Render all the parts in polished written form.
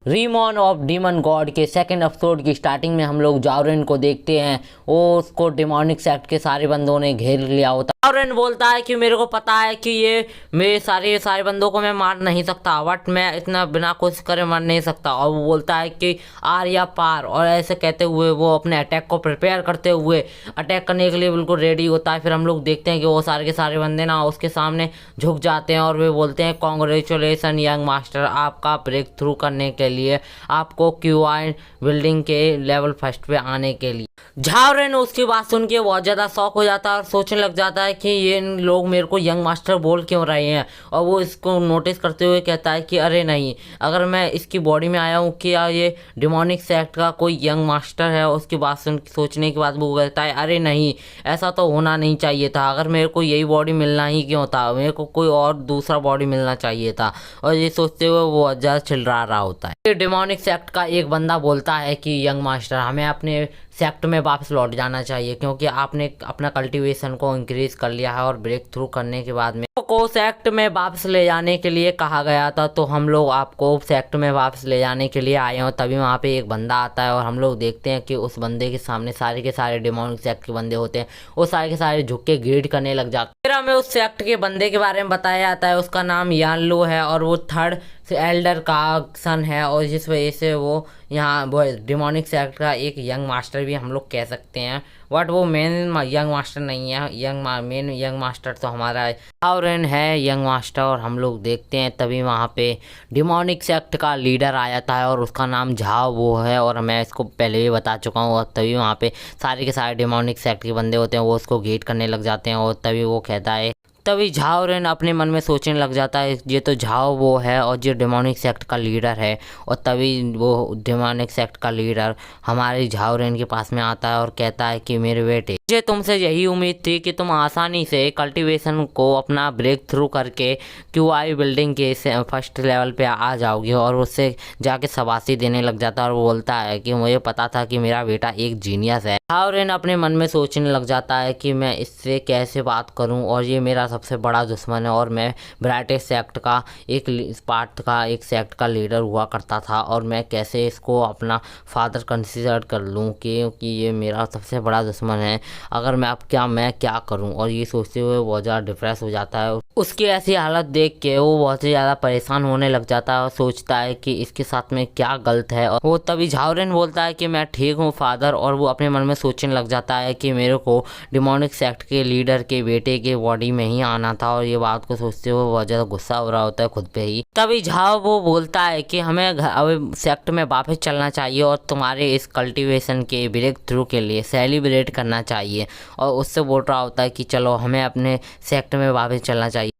रीमॉन of demon God के second episode की starting में हम लोग जावरेन को देखते हैं। वो उसको डिमोनिक सेक्ट के सारे बंदों ने घेर लिया होता। जावरेन बोलता है कि मेरे को पता है कि ये मेरे सारे बंदों को मैं मार नहीं सकता, बट मैं इतना बिना कोशिश करे मार नहीं सकता। और वो बोलता है कि आर या पार, और ऐसे कहते हुए वो अपने अटैक को प्रिपेयर करते हुए अटैक करने के लिए बिल्कुल रेडी होता है। फिर हम लोग देखते हैं कि वो सारे के सारे बंदे ना उसके सामने झुक जाते हैं और वे बोलते हैं कॉन्ग्रेचुलेसन यंग मास्टर, आपका ब्रेक थ्रू करने के लिए, आपको क्यूआई बिल्डिंग के लेवल फर्स्ट पे आने के लिए। जावरेन उसकी बात सुन के बहुत ज़्यादा शॉक हो जाता है और सोचने लग जाता है कि ये लोग मेरे को यंग मास्टर बोल क्यों रहे हैं। और वो इसको नोटिस करते हुए कहता है कि अरे नहीं, अगर मैं इसकी बॉडी में आया हूँ, क्या ये डिमोनिक सेक्ट का कोई यंग मास्टर है। उसकी बात सोचने के बाद वो कहता है अरे नहीं, ऐसा तो होना नहीं चाहिए था। अगर मेरे को यही बॉडी मिलना ही क्यों था, मेरे को कोई और दूसरा बॉडी मिलना चाहिए था। और ये सोचते हुए वो बहुत ज़्यादा चिल्ला रहा होता है। डिमोनिक सेक्ट का एक बंदा बोलता है कि यंग मास्टर, हमें अपने सेक्ट में वापस लौट जाना चाहिए, क्योंकि आपने अपना कल्टीवेशन को इंक्रीज कर लिया है और ब्रेक थ्रू करने के बाद में को सेक्ट में वापस ले जाने के लिए कहा गया था। तो हम लोग आपको सेक्ट में वापस ले जाने के लिए आए हैं। तभी वहाँ पे एक बंदा आता है और हम लोग देखते हैं कि उस बंदे के सामने सारे के सारे डिमोनिक सेक्ट के बंदे होते हैं। वो सारे के सारे झुक के ग्रीड करने लग जाते हैं। फिर हमें उस सेक्ट के बंदे के बारे में बताया जाता है। उसका नाम यान लो है और वो थर्ड एल्डर का सन है, और जिस वजह से वो यहाँ डिमोनिक सेक्ट का एक यंग मास्टर भी हम लोग कह सकते हैं। बट वो मेन यंग मास्टर नहीं है, मेन यंग मास्टर तो हमारा जावरेन है यंग मास्टर। और हम लोग देखते हैं तभी वहाँ पे डिमोनिक सेक्ट का लीडर आ जाता है और उसका नाम झाव वो है, और मैं इसको पहले भी बता चुका हूँ। और तभी वहाँ पे सारे के सारे डिमोनिक सेक्ट के बंदे होते हैं, वो उसको गेट करने लग जाते हैं। और तभी वो कहता है, तभी जावरेन अपने मन में सोचने लग जाता है ये तो झाव वो है और ये डिमोनिक सेक्ट का लीडर है। और तभी वो डिमोनिक सेक्ट का लीडर हमारे जावरेन के पास में आता है और कहता है कि मेरे बेटे, मुझे तुमसे यही उम्मीद थी कि तुम आसानी से कल्टीवेशन को अपना ब्रेक थ्रू करके क्यूआई बिल्डिंग के फर्स्ट लेवल पे आ जाओगे। और उससे जाके शाबाशी देने लग जाता है और वो बोलता है कि मुझे पता था कि मेरा बेटा एक जीनियस है। जावरेन अपने मन में सोचने लग जाता है कि मैं इससे कैसे बात करूं, और ये मेरा सबसे बड़ा दुश्मन है, और मैं ब्राइटेस्ट सेक्ट का एक सेक्ट का लीडर हुआ करता था, और मैं कैसे इसको अपना फादर कंसीडर कर लूं क्योंकि ये मेरा सबसे बड़ा दुश्मन है। अगर मैं क्या करूं। और ये सोचते हुए बहुत ज़्यादा डिप्रेस हो जाता है। उसकी ऐसी हालत देख के वो बहुत ही ज़्यादा परेशान होने लग जाता है और सोचता है कि इसके साथ में क्या गलत है। और वो तभी जावरेन बोलता है कि मैं ठीक हूँ फादर। और वो अपने मन में सोचने लग जाता है कि मेरे को डिमोनिक सेक्ट के लीडर के बेटे के बॉडी में ही आना था। और ये बात को सोचते हुए बहुत ज़्यादा गुस्सा हो रहा होता है खुद पे ही। तभी झाव वो बोलता है कि हमें अब सेक्ट में वापस चलना चाहिए और तुम्हारे इस कल्टीवेशन के ब्रेक थ्रू के लिए सेलिब्रेट करना चाहिए। और उससे बोल रहा होता है कि चलो हमें अपने सेक्ट में वापस चलना चाहिए।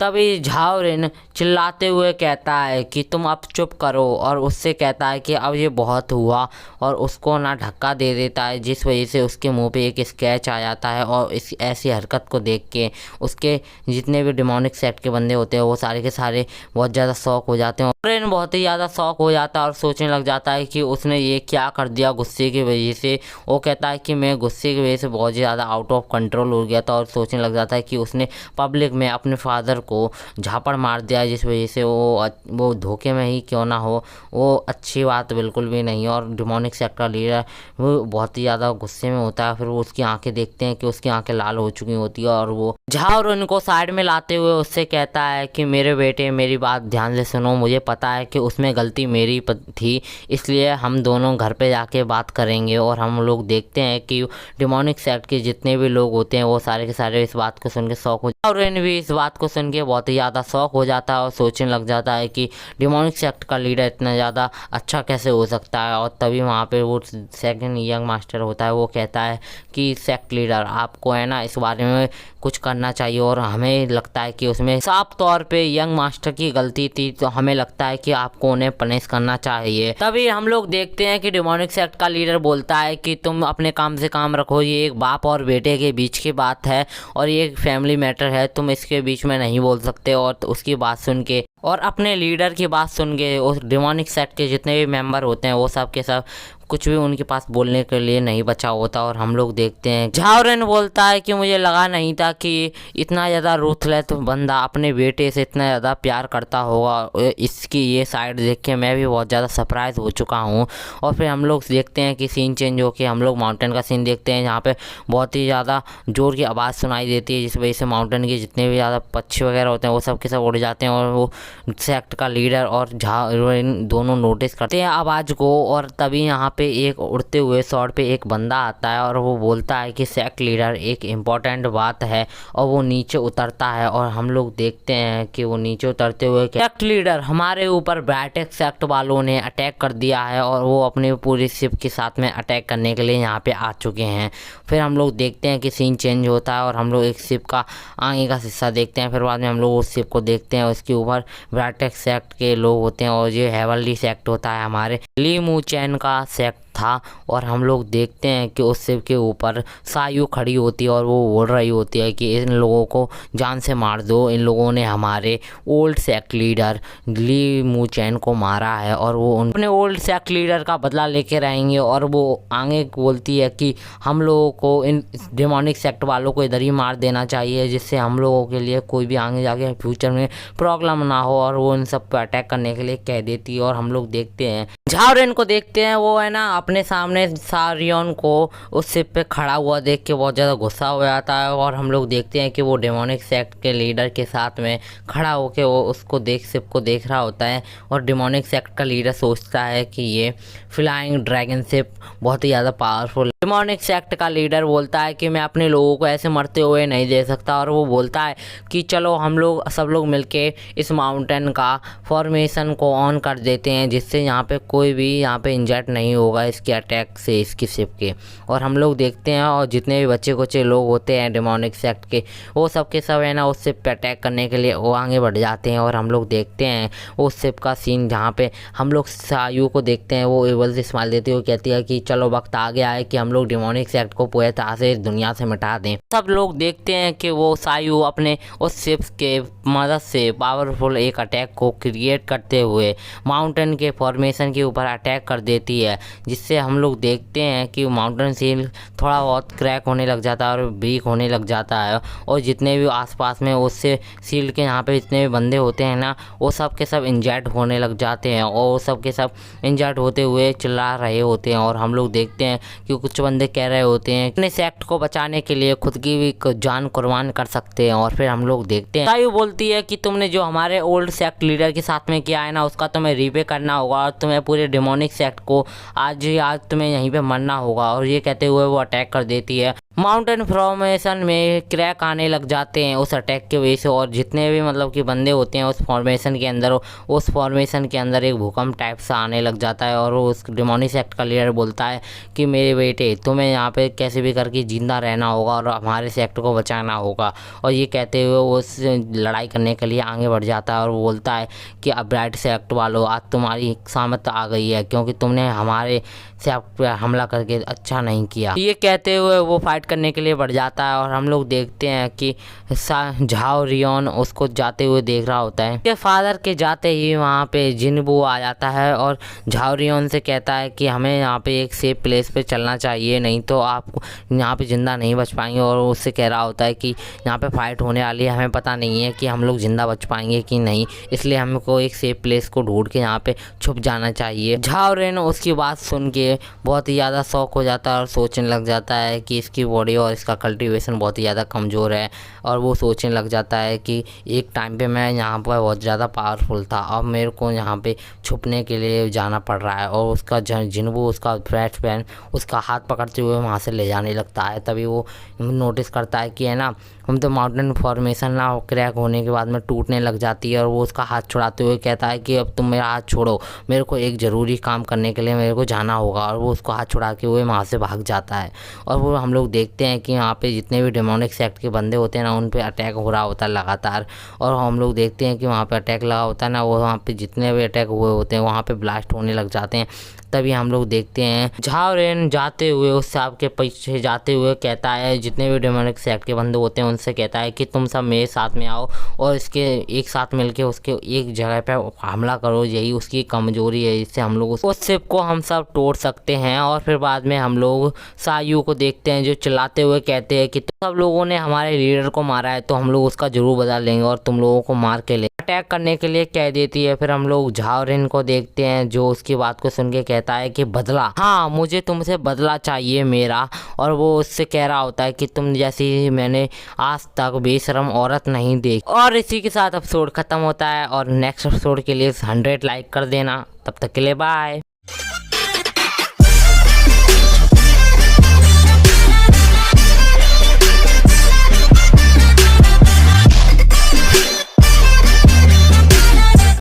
तभी जावरेन चिल्लाते हुए कहता है कि तुम अब चुप करो, और उससे कहता है कि अब ये बहुत हुआ, और उसको ना धक्का दे देता है, जिस वजह से उसके मुंह पे एक स्केच आ जाता है। और इस ऐसी हरकत को देख के उसके जितने भी डिमोनिक सेक्ट के बंदे होते हैं वो सारे के सारे बहुत ज़्यादा शौक हो जाते हैं। जावरेन बहुत ही ज़्यादा शौक हो जाता है और सोचने लग जाता है कि उसने ये क्या कर दिया गुस्से की वजह से। वो कहता है कि मैं गुस्से की वजह से बहुत ज़्यादा आउट ऑफ कंट्रोल हो गया था, और सोचने लग जाता है कि उसने पब्लिक में अपने फादर को झापड़ मार दिया, जिस वजह से वो धोखे में ही क्यों ना हो, वो अच्छी बात बिल्कुल भी नहीं है। और डिमोनिक सेक्ट का लीडर वो बहुत ही ज़्यादा गुस्से में होता है। फिर वो उसकी आंखें देखते हैं कि उसकी आंखें लाल हो चुकी होती है, और वो जावरेन को साइड में लाते हुए उससे कहता है कि मेरे बेटे मेरी बात ध्यान से सुनो, मुझे पता है कि उसमें गलती मेरी थी, इसलिए हम दोनों घर पे जाके बात करेंगे। और हम लोग देखते हैं कि डिमोनिक सेक्ट के जितने भी लोग होते हैं वो सारे के सारे इस बात को सुन के शौक हो। जावरेन भी इस बात को सुन के बहुत ही ज़्यादा शौक हो जाता है और सोचने लग जाता है कि डिमोनिक सेक्ट का लीडर इतना ज़्यादा अच्छा कैसे हो सकता है। और तभी वहाँ पे वो सेकंड यंग मास्टर होता है, वो कहता है कि सेक्ट लीडर आपको है ना इस बारे में कुछ करना चाहिए। और हमें लगता है कि उसमें साफ तौर पे यंग मास्टर की गलती थी, तो हमें लगता है कि आपको उन्हें पनिश करना चाहिए। तभी हम लोग देखते हैं कि डिमोनिक सेक्ट का लीडर बोलता है कि तुम अपने काम से काम रखो, ये एक बाप और बेटे के बीच की बात है और ये एक फैमिली मैटर है, तुम इसके बीच में नहीं बोल सकते। और तो उसकी बात सुन के और अपने लीडर की बात सुन के उस डिमोनिक सेक्ट के जितने भी मेंबर होते हैं वो सब के सब कुछ भी उनके पास बोलने के लिए नहीं बचा होता। और हम लोग देखते हैं झाओरेन बोलता है कि मुझे लगा नहीं था कि इतना ज़्यादा रूथलेस बंदा अपने बेटे से इतना ज़्यादा प्यार करता होगा। इसकी ये साइड देख के मैं भी बहुत ज़्यादा सरप्राइज़ हो चुका हूँ। और फिर हम लोग देखते हैं कि सीन चेंज हो के हम लोग माउंटेन का सीन देखते हैं, जहाँ पे बहुत ही ज़्यादा ज़ोर की आवाज़ सुनाई देती है, जिस वजह से माउंटेन के जितने भी ज़्यादा पक्षी वगैरह होते हैं वो सब के सब उड़ जाते हैं। और वो सेक्ट का लीडर और झाओरेन दोनों नोटिस करते हैं आवाज़ को। और तभी यहाँ पे एक उड़ते हुए शॉट पे एक बंदा आता है और वो बोलता है कि सेक्ट लीडर एक इम्पॉर्टेंट बात है, और वो नीचे उतरता है। और हम लोग देखते हैं कि वो नीचे उतरते हुए सेक्ट लीडर हमारे ऊपर ब्राइटेक सेक्ट वालों ने अटैक कर दिया है और वो अपनी पूरी शिप के साथ में अटैक करने के लिए यहाँ पे आ चुके हैं। फिर हम लोग देखते हैं कि सीन चेंज होता है और हम लोग एक शिप का आगे का हिस्सा देखते हैं। फिर बाद में हम लोग उस शिप को देखते हैं, उसके ऊपर ब्राइटेक सेक्ट के लोग होते हैं और ये हेवनली सेक्ट होता है हमारे ली मू चैन का सेक्ट था। और हम लोग देखते हैं कि उस शिप के ऊपर सायु खड़ी होती है और वो बोल रही होती है कि इन लोगों को जान से मार दो, इन लोगों ने हमारे ओल्ड सेक्ट लीडर ली मू चैन को मारा है और वो अपने ओल्ड सेक्ट लीडर का बदला लेके रहेंगे। और वो आगे बोलती है कि हम लोगों को इन डेमोनिक सेक्ट वालों को इधर ही मार देना चाहिए, जिससे हम लोगों के लिए कोई भी आगे जाके फ्यूचर में प्रॉब्लम ना हो। और वो इन सब पर अटैक करने के लिए कह देती है। और हम लोग देखते हैं झाओरेन को देखते हैं, वो है ना अपने सामने सारियन को उस शिप पे खड़ा हुआ देख के बहुत ज़्यादा गुस्सा हो जाता है। और हम लोग देखते हैं कि वो डेमोनिक सेक्ट के लीडर के साथ में खड़ा होके वो उसको शिप को देख रहा होता है। और डेमोनिक सेक्ट का लीडर सोचता है कि ये फ्लाइंग ड्रैगन शिप बहुत ही ज़्यादा पावरफुल। डेमोनिक सेक्ट का लीडर बोलता है कि मैं अपने लोगों को ऐसे मरते हुए नहीं दे सकता। और वो बोलता है कि चलो हम लोग सब लोग मिलके इस माउंटेन का फॉर्मेशन को ऑन कर देते हैं, जिससे यहाँ पे कोई भी यहाँ पे इंजर्ड नहीं होगा इसके अटैक से, इसकी शिप के। और हम लोग देखते हैं और जितने भी बच्चे कुचे लोग होते हैं डेमोनिक सेक्ट के वो सब के सब है ना उस शिप पे अटैक करने के लिए वो आगे बढ़ जाते हैं। और हम लोग देखते हैं उस शिप का सीन जहाँ पे हम लोग सायु को देखते हैं, वो एवल से स्माइल देती है, वो कहती है कि चलो वक्त आ गया है कि हम लोग डेमोनिक सेक्ट को पूरी तरह से इस दुनिया से मिटा दें। सब लोग देखते हैं कि वो सायु अपने उस शिप के मदद से पावरफुल एक अटैक को क्रिएट करते हुए माउंटेन के फॉर्मेशन के ऊपर अटैक कर देती है, जिससे हम लोग देखते हैं कि माउंटेन सील थोड़ा बहुत क्रैक होने लग जाता है और ब्रेक होने लग जाता है। और जितने भी आसपास में उससे सील के यहाँ पे जितने भी बंदे होते हैं ना वो सब के सब इंजर्ड होने लग जाते हैं और वो सब के सब इंजर्ड होते हुए चिल्ला रहे होते हैं। और हम लोग देखते हैं कि कुछ बंदे कह रहे होते हैं अपने सेक्ट को बचाने के लिए खुद की भी जान कुर्बान कर सकते हैं। और फिर हम लोग देखते हैं सायु बोलती है कि तुमने जो हमारे ओल्ड सेक्ट लीडर के साथ में किया है ना उसका तुम्हें रीपे करना होगा और तुम्हें पूरे डेमोनिक सेक्ट को आज तुम्हें यहीं पे मरना होगा। और ये कहते हुए वो अटैक कर देती है। माउंटेन फॉर्मेशन में क्रैक आने लग जाते हैं उस अटैक की वजह से। और जितने भी मतलब कि बंदे होते हैं उस फॉर्मेशन के अंदर, उस फॉर्मेशन के अंदर एक भूकंप टाइप सा आने लग जाता है। और वो उस डेमोनिक सेक्ट का लीडर बोलता है कि मेरे बेटे तुम्हें यहाँ पे कैसे भी करके जिंदा रहना होगा और हमारे सेक्ट को बचाना होगा। और ये कहते हुए वो उस लड़ाई करने के लिए आगे बढ़ जाता है और वो बोलता है कि अब ब्राइट सेक्ट वालों आज तुम्हारी सामत आ गई है, क्योंकि तुमने हमारे सेक्ट पर हमला करके अच्छा नहीं किया। ये कहते हुए वो फाइट करने के लिए बढ़ जाता है। और हम लोग देखते हैं कि झाओरियन उसको जाते हुए देख रहा होता है। उसके फादर के जाते ही वहाँ पे जिनबू आ जाता है और झाओरियन से कहता है कि हमें यहाँ पे एक सेफ प्लेस पे चलना चाहिए, नहीं तो आप यहाँ पे जिंदा नहीं बच पाएंगे। और उससे कह रहा होता है कि यहाँ पे फाइट होने वाली है, हमें पता नहीं है कि हम लोग जिंदा बच पाएंगे कि नहीं, इसलिए हमको एक सेफ प्लेस को ढूंढ के यहाँ पे छुप जाना चाहिए। झाओरेन उसकी बात सुन के बहुत ही ज़्यादा शौक हो जाता है और सोचने लग जाता है कि इसकी बॉडी और इसका कल्टीवेशन बहुत ही ज़्यादा कमज़ोर है। और वो सोचने लग जाता है कि एक टाइम पे मैं यहाँ पर बहुत ज़्यादा पावरफुल था, अब मेरे को यहाँ पे छुपने के लिए जाना पड़ रहा है। और उसका जिनबू उसका फ्रेश पैन उसका हाथ पकड़ते हुए वहाँ से ले जाने लगता है। तभी वो नोटिस करता है कि है ना हम तो माउंटेन फॉर्मेशन ना क्रैक होने के बाद में टूटने लग जाती है। और वो उसका हाथ छुड़ाते हुए कहता है कि अब तुम मेरा हाथ छोड़ो, मेरे को एक ज़रूरी काम करने के लिए मेरे को जाना होगा। और वो उसको हाथ छुड़ा के हुए वहाँ से भाग जाता है। और वो हम लोग देखते हैं कि यहाँ पे जितने भी डेमोनिक सेक्ट के बंदे होते हैं ना उन पे अटैक हो रहा होता है लगातार। और हम लोग देखते हैं कि वहाँ पे अटैक लगा होता है ना, वो वहाँ पे जितने भी अटैक हुए होते हैं वहाँ पे ब्लास्ट होने लग जाते हैं। तभी हम लोग देखते हैं झाओरेन जाते हुए उस सांप के पीछे जाते हुए कहता है जितने भी डेमोनिक सेक्ट के बंदे होते हैं उनसे कहता है कि तुम सब मेरे साथ में आओ और इसके एक साथ मिलके उसके एक जगह पे हमला करो, यही उसकी कमजोरी है, इससे हम लोग उस शिप को हम सब तोड़ सकते हैं। और फिर बाद में हम लोग सायू को देखते हैं जो चिल्लाते हुए कहते हैं कि सब लोगों ने हमारे लीडर को मारा है तो हम लोग उसका जरूर बदला लेंगे और तुम लोगों को मार के ले अटैक करने के लिए कह देती है। फिर हम लोग झाओरिन को देखते हैं जो उसकी बात को सुन के कहता है कि बदला, हाँ मुझे तुमसे बदला चाहिए मेरा। और वो उससे कह रहा होता है कि तुम जैसी मैंने आज तक बेशरम औरत नहीं देखी। और इसी के साथ एपिसोड खत्म होता है और नेक्स्ट एपिसोड के लिए 100 लाइक कर देना। तब तक के लिए बाय।